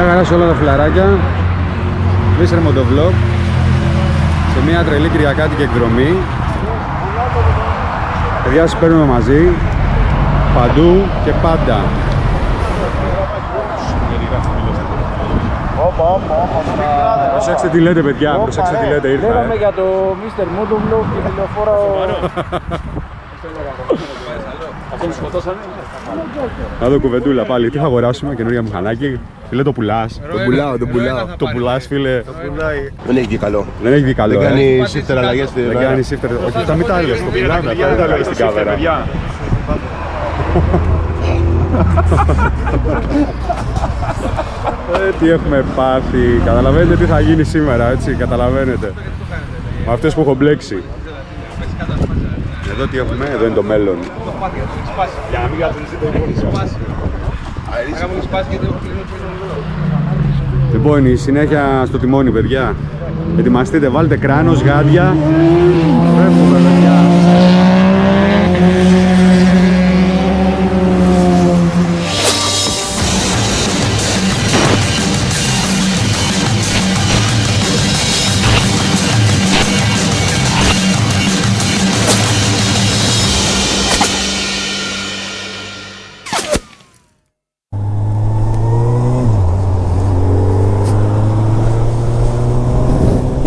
Μια χαρά σε όλα τα φιλαράκια. Mr. Motovlog σε μια τρελή κυριακάτικη εκδρομή. Παιδιά, σας παίρνουμε μαζί παντού και πάντα. Προσέξτε τι λέτε, παιδιά, προσέξτε τι λέτε, ήρθα. Λέγαμε για το Mr. Motovlog και τηλεφόρα. Αυτό μου σκοτώσανε. Να δω κουβεντούλα πάλι, τι θα αγοράσουμε, καινούργια μηχανάκι. Φίλε, το πουλάς. Τον πουλάω. Το πουλάς, φίλε. Δεν έχει βγει καλό. Δεν έχει βγει καλό. Δεν κάνει shifter αλλαγές. Δεν κάνει shifter. Όχι, τα μην τα λες, το πουλάμε, τα μην τα λες στην κάμερα. Τι έχουμε πάθει, καταλαβαίνετε τι θα γίνει σήμερα, έτσι, καταλαβαίνετε. Με αυτές που έχω μπλέξει. Εδώ τι έχουμε, εδώ είναι το μέλλον. Για να μην κατζηλιστεί το υπόλοιπο. Λοιπόν, η συνέχεια στο τιμόνι, παιδιά. Ετοιμαστείτε, βάλτε κράνος, γάντια. Φεύγουμε, παιδιά.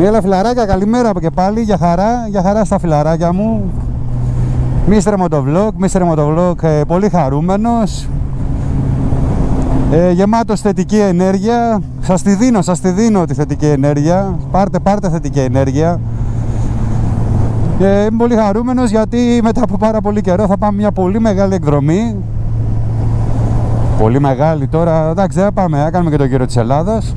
Έλα φιλαράκια, καλημέρα και πάλι, για χαρά στα φιλαράκια μου. Mr. Motovlog, πολύ χαρούμενος, γεμάτος θετική ενέργεια. Σας τη δίνω τη θετική ενέργεια, πάρτε θετική ενέργεια. Είμαι πολύ χαρούμενος γιατί μετά από πάρα πολύ καιρό θα πάμε μια πολύ μεγάλη εκδρομή. Πολύ μεγάλη τώρα, εντάξει, δεν πάμε, θα κάνουμε και το γύρο της Ελλάδας.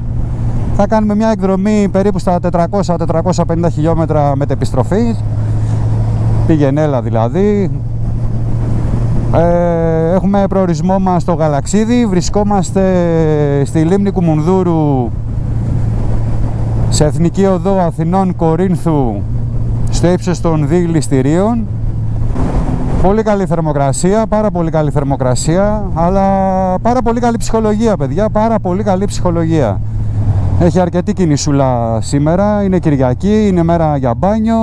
Θα κάνουμε μια εκδρομή περίπου στα 400-450 χιλιόμετρα μετεπιστροφής. Πήγαινε-έλα δηλαδή. Έχουμε προορισμό μας στο Γαλαξίδι. Βρισκόμαστε στη λίμνη Κουμουνδούρου, σε εθνική οδό Αθηνών Κορίνθου, στο ύψος των 2 ληστηρίων. Πολύ καλή θερμοκρασία, πάρα πολύ καλή θερμοκρασία, αλλά πάρα πολύ καλή ψυχολογία, παιδιά, πάρα πολύ καλή ψυχολογία. Έχει αρκετή κινησούλα σήμερα, είναι Κυριακή, είναι μέρα για μπάνιο,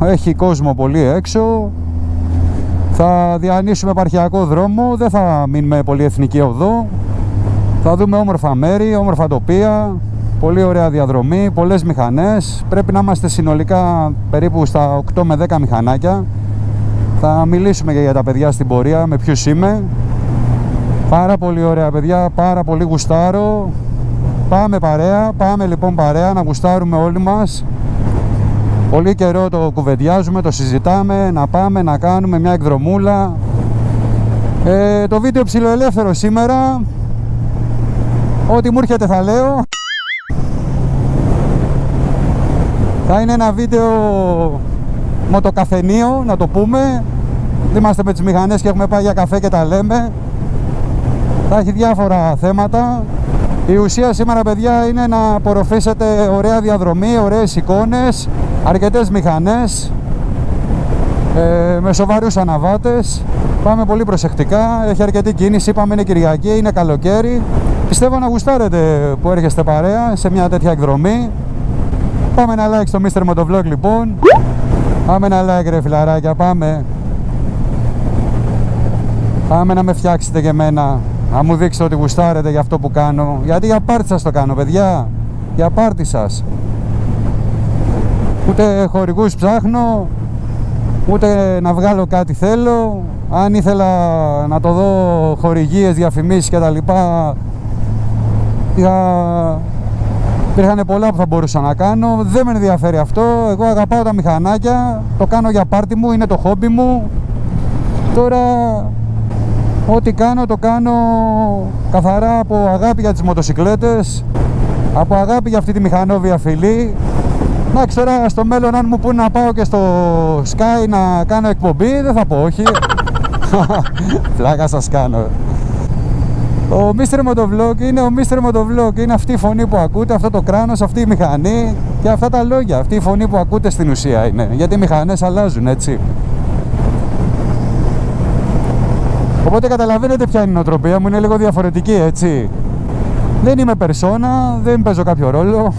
έχει κόσμο πολύ έξω. Θα διανύσουμε επαρχιακό δρόμο, δεν θα μείνουμε πολυεθνική οδό. Θα δούμε όμορφα μέρη, όμορφα τοπία, πολύ ωραία διαδρομή, πολλές μηχανές. Πρέπει να είμαστε συνολικά περίπου στα 8 με 10 μηχανάκια. Θα μιλήσουμε και για τα παιδιά στην πορεία, με ποιους είμαι. Πάρα πολύ ωραία παιδιά, πάρα πολύ γουστάρω. Πάμε λοιπόν παρέα, να γουστάρουμε όλοι μας. Πολύ καιρό το κουβεντιάζουμε, το συζητάμε, να πάμε να κάνουμε μια εκδρομούλα. Το βίντεο ψιλοελεύθερο σήμερα. Ό,τι μου έρχεται θα λέω. Θα είναι ένα βίντεο μοτοκαφενείο, να το πούμε. Είμαστε με τις μηχανές και έχουμε πάει για καφέ και τα λέμε. Θα έχει διάφορα θέματα. Η ουσία σήμερα, παιδιά, είναι να απορροφήσετε ωραία διαδρομή, ωραίες εικόνες, αρκετές μηχανές, με σοβαρούς αναβάτες. Πάμε πολύ προσεκτικά, έχει αρκετή κίνηση, είπαμε είναι Κυριακή, είναι καλοκαίρι. Πιστεύω να γουστάρετε που έρχεστε παρέα σε μια τέτοια εκδρομή. Πάμε ένα like στο Mr. Motovlog λοιπόν. Πάμε ένα like ρε φιλαράκια, πάμε. Πάμε να με φτιάξετε και εμένα. Να μου δείξετε ότι γουστάρετε για αυτό που κάνω. Γιατί για πάρτι σας το κάνω, παιδιά. Για πάρτι σας. Ούτε χορηγούς ψάχνω, ούτε να βγάλω κάτι θέλω. Αν ήθελα να το δω χορηγίες, διαφημίσεις και τα λοιπά, υπήρχαν πολλά που θα μπορούσα να κάνω. Δεν με ενδιαφέρει αυτό. Εγώ αγαπάω τα μηχανάκια. Το κάνω για πάρτι μου, είναι το χόμπι μου. Τώρα ό,τι κάνω το κάνω καθαρά από αγάπη για τις μοτοσικλέτες, από αγάπη για αυτή τη μηχανόβια φυλή. Να ξέρω στο μέλλον αν μου πούνε να πάω και στο Sky να κάνω εκπομπή, δεν θα πω όχι. Πλάκα σας κάνω. Ο Mr. Motovlog είναι ο Mr. Motovlog, είναι αυτή η φωνή που ακούτε, αυτό το κράνος, αυτή η μηχανή και αυτά τα λόγια, αυτή η φωνή που ακούτε στην ουσία είναι, γιατί οι μηχανές αλλάζουν, έτσι. Οπότε καταλαβαίνετε ποια είναι η νοοτροπία μου, είναι λίγο διαφορετική, έτσι. Δεν είμαι περσόνα, δεν παίζω κάποιο ρόλο.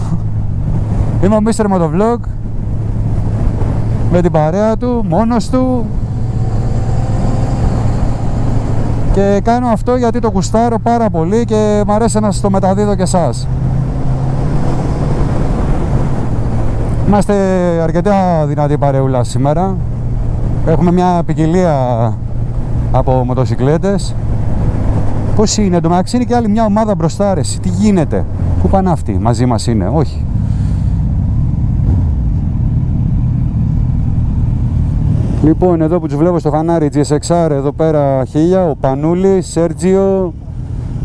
Είμαι ο Mr. Motovlog με την παρέα του, μόνος του. Και κάνω αυτό γιατί το γουστάρω πάρα πολύ και μ' αρέσει να σας το μεταδίδω και εσάς. Είμαστε αρκετά δυνατή παρεούλα σήμερα. Έχουμε μια ποικιλία από μοτοσυκλέτες. Πώς είναι, εντωμεταξύ είναι και άλλη μια ομάδα μπροστά, ρε. Τι γίνεται, πού πάνε αυτοί, μαζί μας είναι, όχι. Λοιπόν, εδώ που τους βλέπω στο φανάρι, GSXR εδώ πέρα 1000, ο Πανούλης, Σέρτζιο.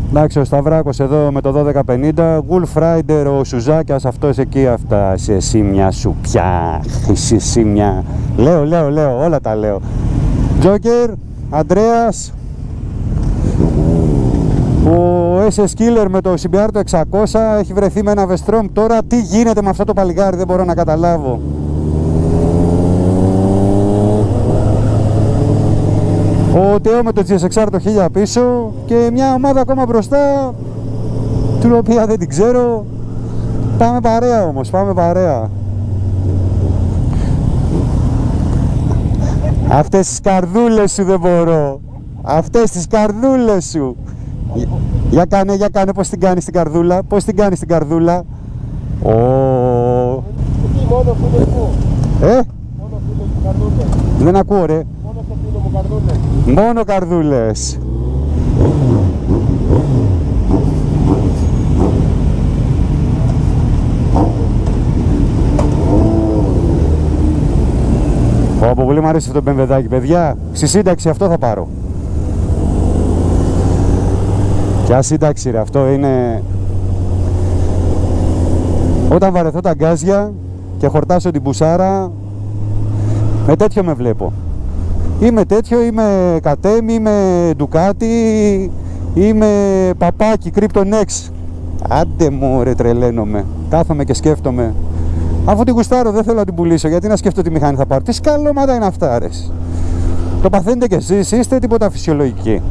Εντάξει, ο Σταυράκος εδώ με το 1250, Wolf Rider, ο Σουζάκιας, αυτός εκεί, αυτά, εσύ μια σου πια, εσύ μια... Λέω, όλα τα λέω. Τζόκερ, Αντρέας, ο SS Killer με το CBR το 600, έχει βρεθεί με ένα Vestrom. Τώρα τι γίνεται με αυτό το παλιγάρι, δεν μπορώ να καταλάβω. Ο Τεό με το GSXR το 1000 πίσω και μια ομάδα ακόμα μπροστά, την οποία δεν την ξέρω. Πάμε παρέα όμως, πάμε παρέα. Αυτές τις καρδούλες σου δεν μπορώ. Αυτές τις καρδούλες σου. Για κάνε πως την κάνεις την καρδούλα. Πως την κάνεις την καρδούλα. Μόνο φίλες μου. Μόνο φίλες μου καρδούλες. Δεν ακούω, ρε. Μόνο στο φίλο μου καρδούλες. Μόνο καρδούλες. Από πολύ μου αρέσει αυτό το μπεμβεδάκι, παιδιά. Στη σύνταξη αυτό θα πάρω. Ποια σύνταξη, ρε, αυτό είναι... Όταν βαρεθώ τα γκάζια και χορτάσω την μπουσάρα, με τέτοιο με βλέπω. Είμαι τέτοιο, είμαι κατέμι, είμαι ντουκάτι, είμαι παπάκι, Krypton X. Άντε μου, ρε, τρελαίνομαι. Κάθομαι και σκέφτομαι. Αφού την γουστάρω, δεν θέλω να την πουλήσω. Γιατί να σκέφτω τι μηχανή θα πάρω. Τι σκαλώματα είναι αυτά, ρε. Το παθαίνετε κι εσείς, είστε τίποτα φυσιολογικοί.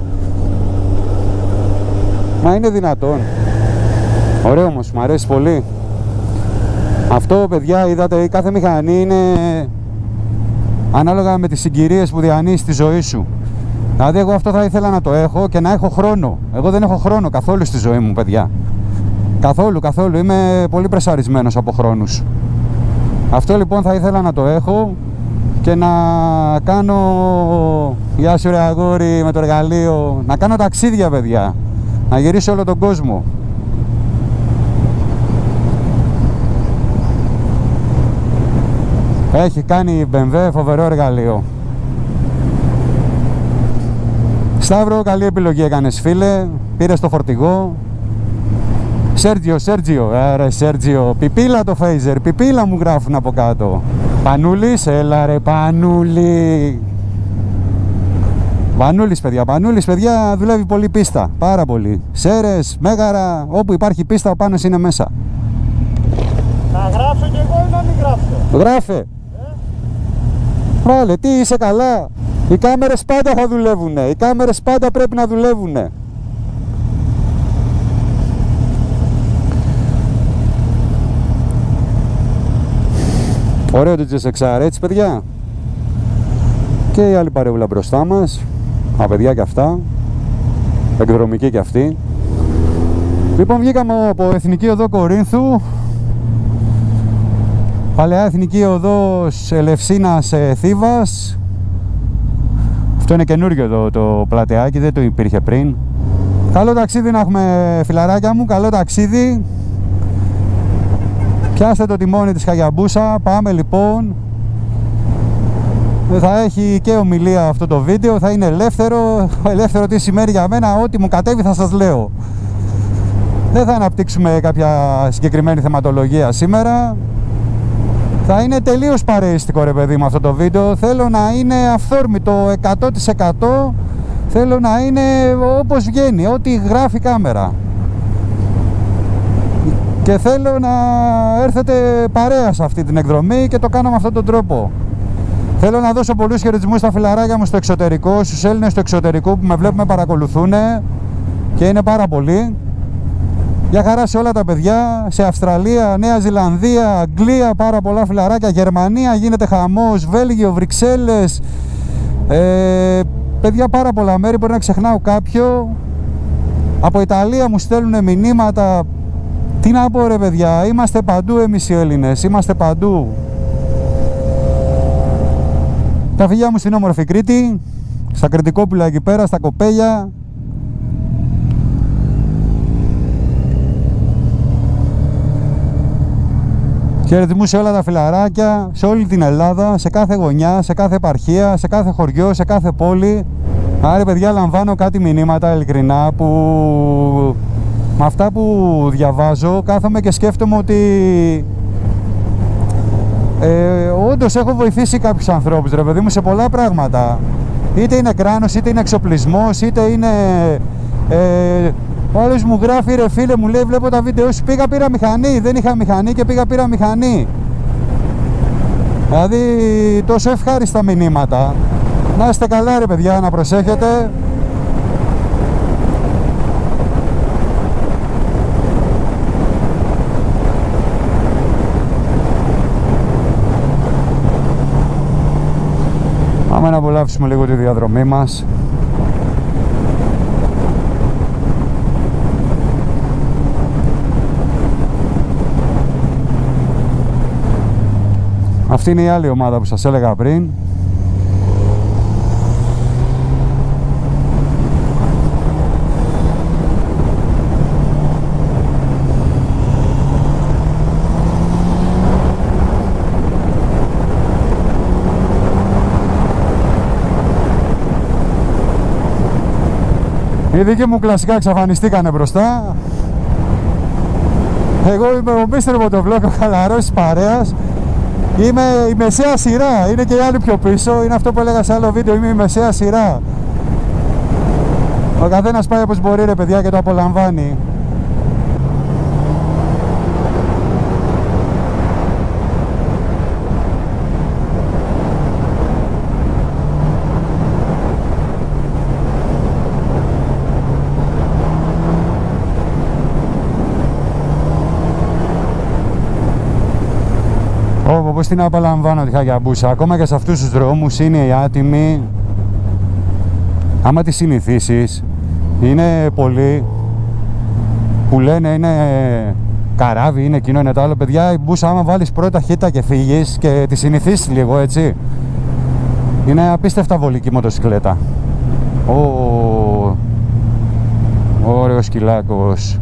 Μα είναι δυνατόν. Ωραίο όμως, μου αρέσει πολύ. Αυτό, παιδιά, είδατε, η κάθε μηχανή είναι ανάλογα με τις συγκυρίες που διανύεις στη ζωή σου. Δηλαδή, εγώ αυτό θα ήθελα να το έχω και να έχω χρόνο. Εγώ δεν έχω χρόνο καθόλου στη ζωή μου, παιδιά. Καθόλου. Είμαι πολύ πρεσαρισμένος από χρόνους. Αυτό λοιπόν θα ήθελα να το έχω και να κάνω, γεια σου ρε αγόρι με το εργαλείο, να κάνω ταξίδια, παιδιά, να γυρίσω όλο τον κόσμο. Έχει κάνει η BMW φοβερό εργαλείο. Σταύρο, καλή επιλογή έκανες, φίλε, πήρες το φορτηγό. Σέρτζιο, ρε Σέρτζιο, πιπίλα το Phaser, πιπίλα μου γράφουν από κάτω. Πανούλης, έλα ρε Πανούλη. Πανούλης, παιδιά, δουλεύει πολύ πίστα, πάρα πολύ. Σέρες, Μέγαρα, όπου υπάρχει πίστα ο Πάνος είναι μέσα. Να γράψω κι εγώ ή να μην γράψω. Γράφε. Βάλε, τι είσαι καλά. Οι κάμερες πάντα θα δουλεύουνε, οι κάμερες πάντα πρέπει να δουλεύουνε. Ωραίο το GSXR, έτσι, παιδιά. Και η άλλη παρεούλα μπροστά μας. Α, παιδιά, και αυτά. Εκδρομική και αυτή. Λοιπόν, βγήκαμε από Εθνική Οδό Κορίνθου. Παλαιά Εθνική Οδός Ελευσίνας Θήβας. Αυτό είναι καινούργιο εδώ το πλατεάκι, δεν το υπήρχε πριν. Καλό ταξίδι να έχουμε, φιλαράκια μου, καλό ταξίδι. Πιάστε το τιμόνι της Χαγιαμπούσα, πάμε λοιπόν. Θα έχει και ομιλία αυτό το βίντεο, θα είναι ελεύθερο τι σημαίνει για μένα, ό,τι μου κατέβει θα σας λέω. Δεν θα αναπτύξουμε κάποια συγκεκριμένη θεματολογία σήμερα. Θα είναι τελείως παρεϊστικό, ρε παιδί μου, αυτό το βίντεο. Θέλω να είναι αυθόρμητο 100%. Θέλω να είναι όπως βγαίνει, ό,τι γράφει η κάμερα. Και θέλω να έρθετε παρέα σε αυτή την εκδρομή και το κάνω με αυτόν τον τρόπο. Θέλω να δώσω πολλούς χαιρετισμούς στα φιλαράκια μου στο εξωτερικό, στους Έλληνες στο εξωτερικό που με βλέπουν, με παρακολουθούν και είναι πάρα πολλοί. Για χαρά σε όλα τα παιδιά, σε Αυστραλία, Νέα Ζηλανδία, Αγγλία, πάρα πολλά φιλαράκια, Γερμανία γίνεται χαμός, Βέλγιο, Βρυξέλλες, παιδιά πάρα πολλά μέρη, μπορεί να ξεχνάω κάποιο. Από Ιταλία μου στέλνουν μηνύματα. Τι να πω ρε παιδιά, είμαστε παντού εμείς οι Έλληνες, είμαστε παντού. Τα φιλιά μου στην όμορφη Κρήτη, στα Κρητικόπουλα εκεί πέρα, στα Κοπέλια. Χαιρετισμού σε όλα τα φιλαράκια, σε όλη την Ελλάδα, σε κάθε γωνιά, σε κάθε επαρχία, σε κάθε χωριό, σε κάθε πόλη. Άρα παιδιά, λαμβάνω κάτι μηνύματα ειλικρινά που με αυτά που διαβάζω κάθομαι και σκέφτομαι ότι όντως έχω βοηθήσει κάποιους ανθρώπους ρε παιδί μου σε πολλά πράγματα. Είτε είναι κράνος, είτε είναι εξοπλισμός, είτε είναι ο άλλος μου γράφει ρε φίλε, μου λέει βλέπω τα βίντεο σου, πήγα πήρα μηχανή, δεν είχα μηχανή και πήγα πήρα μηχανή. Δηλαδή τόσο ευχάριστα μηνύματα. Να είστε καλά ρε παιδιά, να προσέχετε. Πάμε να απολαύσουμε λίγο τη διαδρομή μας. Αυτή είναι η άλλη ομάδα που σας έλεγα πριν. Οι δικοί μου κλασικά εξαφανιστήκανε μπροστά. Εγώ είμαι ο Mr. Motovlog, ο χαλαρός της παρέας. Είμαι η μεσαία σειρά, είναι και οι άλλοι πιο πίσω. Είναι αυτό που έλεγα σε άλλο βίντεο, είμαι η μεσαία σειρά. Ο καθένας πάει όπως μπορεί ρε παιδιά και το απολαμβάνει. Πώς την απολαμβάνω τη Χαγιαμπούσα. Ακόμα και σε αυτούς τους δρόμους είναι οι άτιμοι. Άμα τις συνηθίσεις, είναι πολλοί που λένε είναι καράβι, είναι εκείνο, είναι το άλλο. Παιδιά, η μπούσα άμα βάλεις πρώτη ταχύτητα και φύγεις και τη συνηθίσεις λίγο έτσι, είναι απίστευτα βολική μοτοσυκλέτα. Ωραίος σκυλάκος.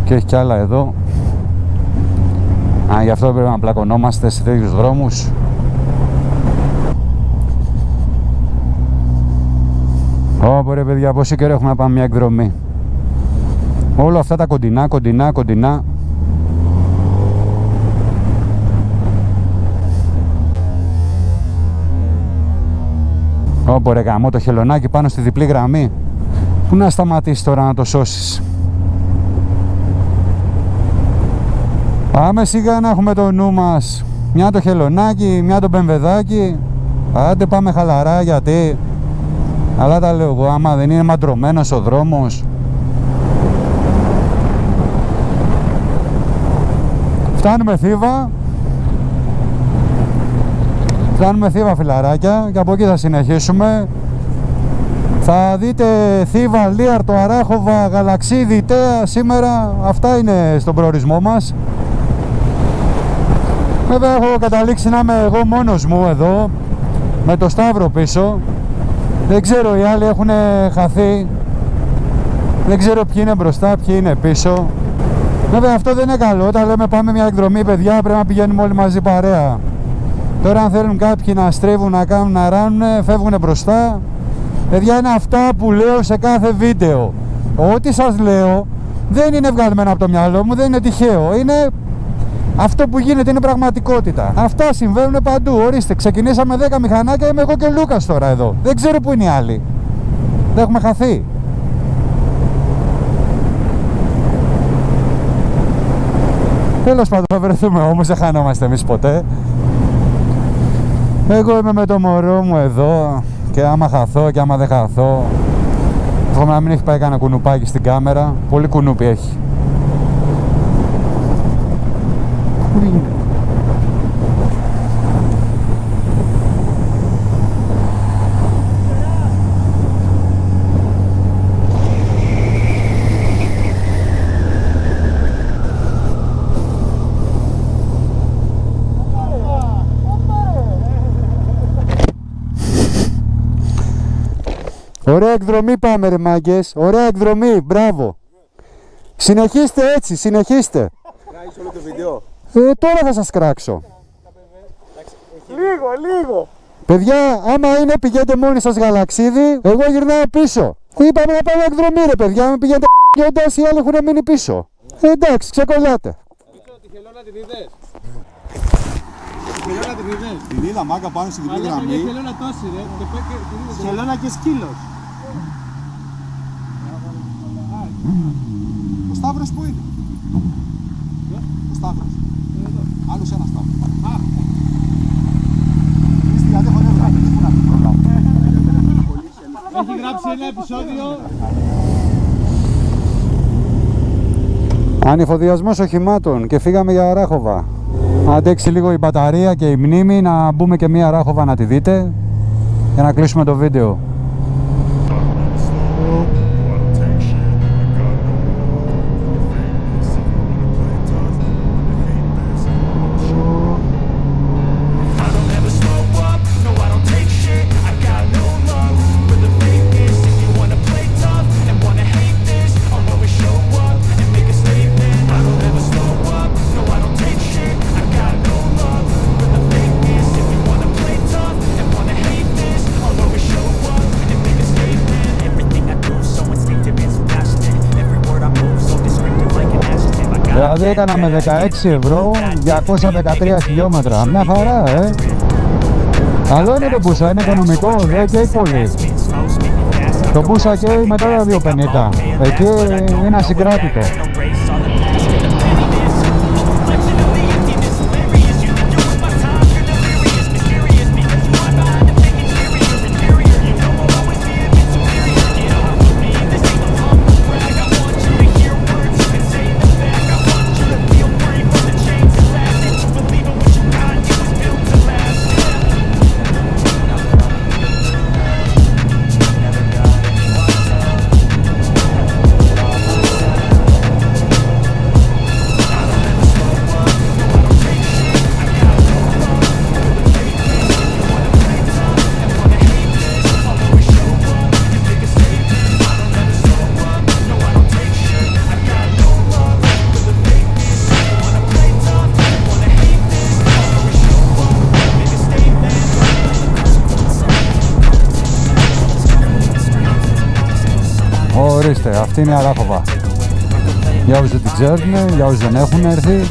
Και έχει κι άλλα εδώ. Γι' αυτό πρέπει να πλακωνόμαστε σε τέτοιους δρόμους. Ωραία παιδιά, πόσο καιρό έχουμε να πάμε μια εκδρομή. Όλα αυτά τα κοντινά. Ωραία γαμώ το χελωνάκι πάνω στη διπλή γραμμή. Πού να σταματήσει τώρα να το σώσεις. Πάμε σιγά να έχουμε το νου μας. Μια το χελωνάκι, μια το μπεμβεδάκι. Άντε πάμε χαλαρά γιατί. Αλλά τα λέω εγώ, άμα δεν είναι μαντρωμένος ο δρόμος. Φτάνουμε Θήβα. Φτάνουμε Θήβα φιλαράκια και από εκεί θα συνεχίσουμε. Θα δείτε Θήβα, Λίαρτο, Αράχοβα, Γαλαξίδη, Τέα. Σήμερα αυτά είναι στον προορισμό μας. Βέβαια έχω καταλήξει να είμαι εγώ μόνος μου εδώ με το Σταύρο πίσω. Δεν ξέρω, οι άλλοι έχουν χαθεί. Δεν ξέρω ποιοι είναι μπροστά, ποιοι είναι πίσω. Βέβαια αυτό δεν είναι καλό. Όταν λέμε πάμε μια εκδρομή παιδιά, πρέπει να πηγαίνουμε όλοι μαζί παρέα. Τώρα αν θέλουν κάποιοι να στρίβουν, να κάνουν, να ράνουν, φεύγουν μπροστά. Παιδιά, είναι αυτά που λέω σε κάθε βίντεο. Ό,τι σας λέω δεν είναι βγαλμένο από το μυαλό μου, δεν είναι τυχαίο. Είναι αυτό που γίνεται, είναι πραγματικότητα. Αυτά συμβαίνουν παντού. Ορίστε, ξεκινήσαμε 10 μηχανάκια, είμαι εγώ και ο Λούκας τώρα εδώ. Δεν ξέρω που είναι οι άλλοι. Δεν έχουμε χαθεί. Τέλος πάντων, θα βρεθούμε όμως, δεν χανόμαστε εμείς ποτέ. Εγώ είμαι με το μωρό μου εδώ και άμα χαθώ και άμα δεν χαθώ, εύχομαι να μην έχει πάει κανένα κουνουπάκι στην κάμερα. Πολύ κουνούπι έχει. Πού είναι? Ωραία εκδρομή πάμε ρε μάγκες, ωραία εκδρομή, μπράβο. Συνεχίστε έτσι, συνεχίστε. Κράγεις όλο το βίντεο. Τώρα θα σας κράξω. Λίγο. Παιδιά, άμα είναι πηγαίνετε μόνοι σας γαλαξίδι, εγώ γυρνάω πίσω. Είπαμε να πάμε εκδρομή ρε παιδιά, μην πηγαίνετε π***οντας, οι άλλοι έχουν μείνει πίσω. Εντάξει, ξεκολλάτε. Τη χελώνα τη είδες. Την είδα μάγκα πάνω στην διπλή γραμμή. Η χελώνα τόση ρε. Χελώνα και σκύλος. Ο Σταύρος που είναι? Ο Σταύρος. Άλλος ένας Σταύρος. Εμείς τη γιατί χωνεύουμε, δεν μπορούμε να την προλάβουμε. Έχει γράψει ένα επεισόδιο. Ανεφοδιασμός οχημάτων και φύγαμε για Ράχοβα. Αντέξει λίγο η μπαταρία και η μνήμη, να μπούμε και μία Ράχοβα να τη δείτε για να κλείσουμε το βίντεο. Δηλαδή έκανα με 16 ευρώ 213 χιλιόμετρα. Μια χαρά, Καλό είναι το μπούσα, είναι οικονομικό, δεν καίει πολύ. Το μπούσα καίει μετά τα 2,50. Εκεί είναι ασυγκράτητο. Ορίστε, αυτή είναι η Ράχοβα. Για όσους δεν την ξέρουν, για όσους δεν έχουν έρθει.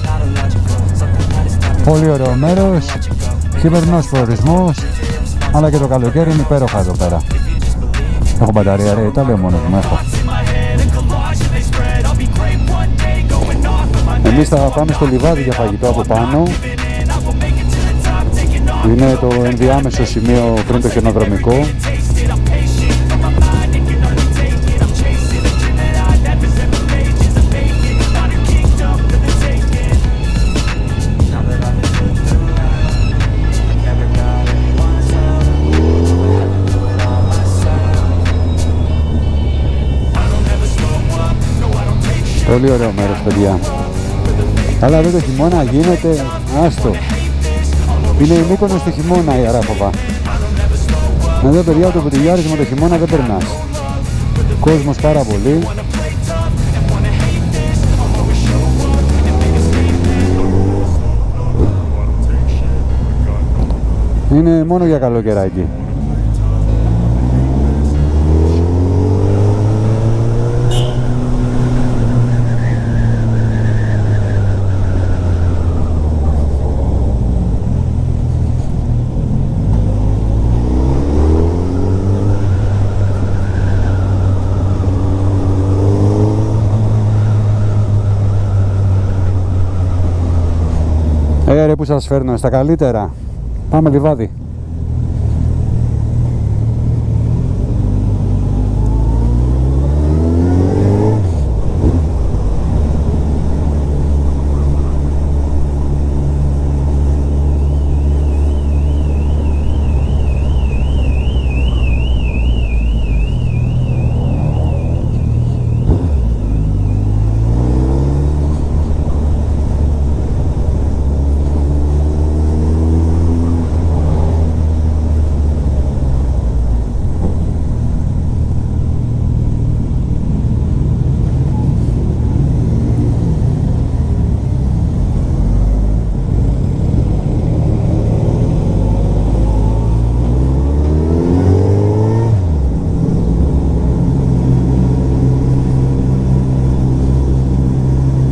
Πολύ ωραίο μέρος, χειμερινός προορισμός, αλλά και το καλοκαίρι είναι υπέροχα εδώ πέρα. Έχω μπαταρία ρε, τα λέω μόνος μου, έχω. Εμείς θα πάμε στο λιβάδι για φαγητό από πάνω. Είναι το ενδιάμεσο σημείο πριν το χιονοδρομικό. Πολύ ωραίο μέρος, παιδιά. Αλλά εδώ το χειμώνα γίνεται άστο. Είναι η Μύκονος του χειμώνα η Ράχοβα. Εδώ, παιδιά, το ποτηλιάρισμα το χειμώνα δεν περνάς. Κόσμος πάρα πολύ. Είναι μόνο για καλοκαιράκι. Ρε που σας φέρνω, στα καλύτερα. Πάμε λιβάδι.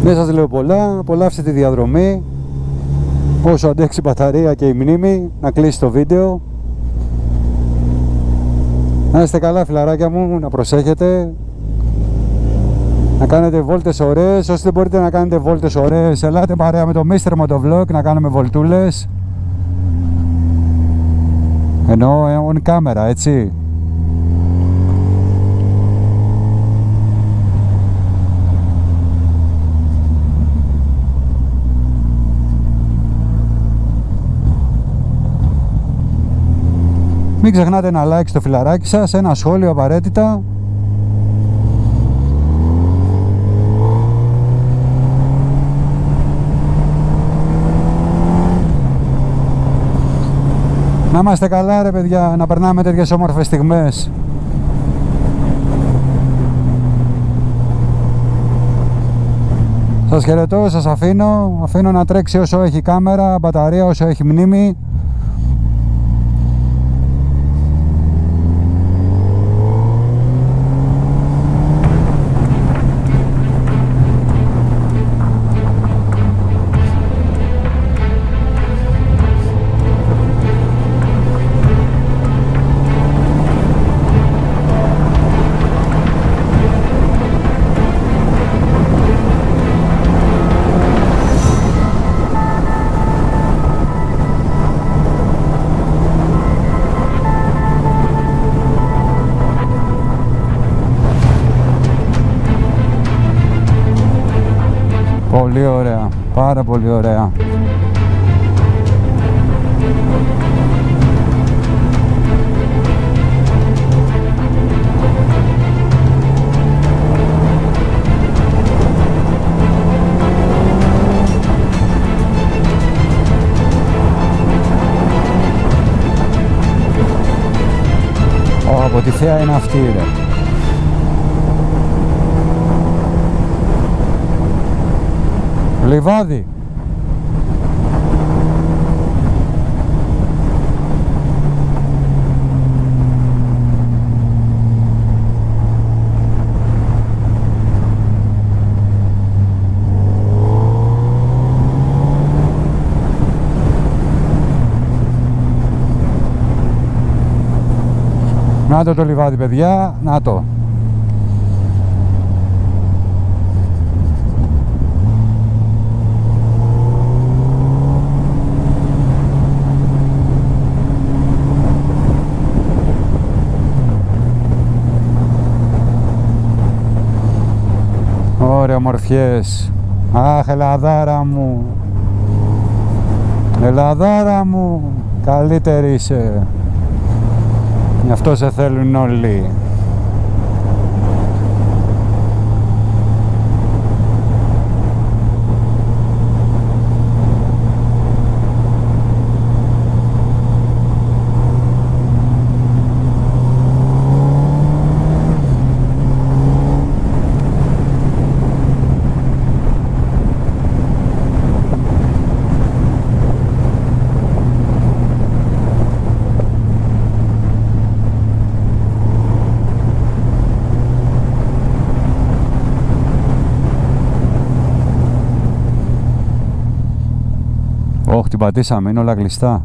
Δεν σας λέω πολλά, απολαύστε τη διαδρομή όσο αντέξει η μπαταρία και η μνήμη, να κλείσει το βίντεο. Να είστε καλά φιλαράκια μου, να προσέχετε, να κάνετε βόλτες ωραίες. Όσοι δεν μπορείτε να κάνετε βόλτες ωραίες, ελάτε παρέα με το Mr. Motovlog να κάνουμε βολτούλες. Εννοώ on camera, έτσι. Μην ξεχνάτε ένα like στο φιλαράκι σας, ένα σχόλιο απαραίτητα. Να είμαστε καλά ρε παιδιά, να περνάμε τέτοιες όμορφες στιγμές. Σας χαιρετώ, σας αφήνω να τρέξει όσο έχει κάμερα, μπαταρία, όσο έχει μνήμη. Πολύ ωραία, πάρα πολύ ωραία. Από τη θέα είναι αυτή ρε. Λιβάδι. Να το λιβάδι παιδιά, να το. Ωραία ομορφιές. Αχ, Ελλαδάρα μου. Ελλαδάρα μου. Καλύτερη είσαι. Γι' αυτό σε θέλουν όλοι. Όχι, την πατήσαμε, είναι όλα κλειστά.